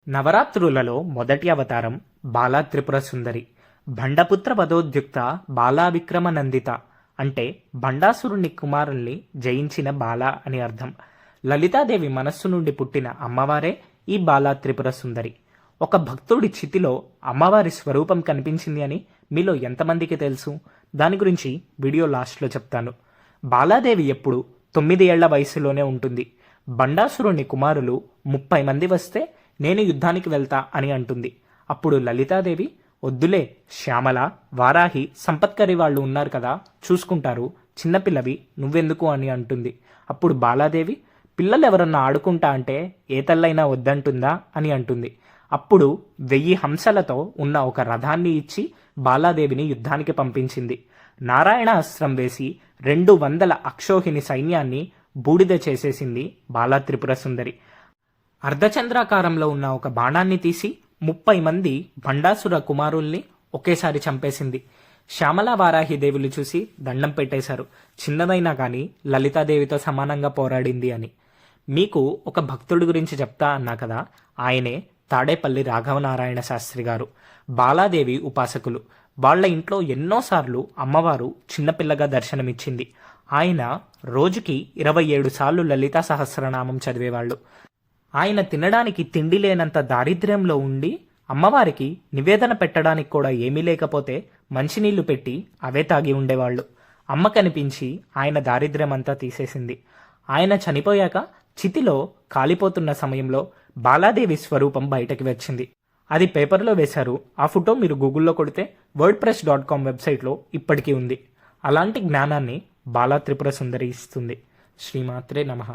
నవరాత్రులలో మొదటి అవతారం బాలా త్రిపుర సుందరి. భండపుత్ర వధోద్యుక్త బాలా విక్రమ నందిత అంటే భండాసురుని కుమారుల్ని జయించిన బాల అని అర్థం. లలితాదేవి మనస్సు నుండి పుట్టిన అమ్మవారే ఈ బాలా త్రిపుర సుందరి. ఒక భక్తుడి చితిలో అమ్మవారి స్వరూపం కనిపించింది అని మీలో ఎంతమందికి తెలుసు? దాని గురించి వీడియో లాస్ట్లో చెప్తాను. బాలాదేవి ఎప్పుడు 9 ఏళ్ల వయసులోనే ఉంటుంది. భండాసురుని కుమారులు 30 మంది వస్తే నేను యుద్ధానికి వెళ్తా అని అంటుంది. అప్పుడు లలితాదేవి, వద్దులే శ్యామల, వారాహి, సంపత్కరి వాళ్ళు ఉన్నారు కదా, చూసుకుంటారు, చిన్నపిల్లవి నువ్వెందుకు అని అంటుంది. అప్పుడు బాలాదేవి, పిల్లలు ఎవరన్నా ఆడుకుంటా అంటే ఏ తల్లైనా వద్దంటుందా అని అంటుంది. అప్పుడు 1000 హంసలతో ఉన్న ఒక రథాన్ని ఇచ్చి బాలాదేవిని యుద్ధానికి పంపించింది. నారాయణ అస్త్రం వేసి 200 అక్షోహిణి సైన్యాన్ని బూడిద చేసేసింది బాలా త్రిపుర సుందరి. అర్ధచంద్రాకారంలో ఉన్న ఒక బాణాన్ని తీసి 30 మంది భండాసుర కుమారుల్ని ఒకేసారి చంపేసింది. శ్యామల, వారాహి దేవులు చూసి దండం పెట్టేశారు, చిన్నదైనా కానీ లలితాదేవితో సమానంగా పోరాడింది అని. మీకు ఒక భక్తుడి గురించి చెప్తా అన్నా కదా, ఆయనే తాడేపల్లి రాఘవనారాయణ శాస్త్రి గారు. బాలాదేవి ఉపాసకులు. వాళ్ల ఇంట్లో ఎన్నోసార్లు అమ్మవారు చిన్నపిల్లగా దర్శనమిచ్చింది. ఆయన రోజుకి 27 సార్లు లలితా సహస్రనామం చదివేవాళ్ళు. ఆయన తినడానికి తిండి లేనంత దారిద్ర్యంలో ఉండి అమ్మవారికి నివేదన పెట్టడానికి కూడా ఏమీ లేకపోతే మంచినీళ్లు పెట్టి అవే తాగి ఉండేవాళ్ళు. అమ్మ కనిపించి ఆయన దారిద్ర్యమంతా తీసేసింది. ఆయన చనిపోయాక చితిలో కాలిపోతున్న సమయంలో బాలాదేవి స్వరూపం బయటకి వచ్చింది. అది పేపర్లో వేశారు. ఆ ఫోటో మీరు గూగుల్లో కొడితే wordpress.com వెబ్సైట్లో ఇప్పటికీ ఉంది. అలాంటి జ్ఞానాన్ని బాలా త్రిపుర సుందరి ఇస్తుంది. శ్రీమాత్రే నమః.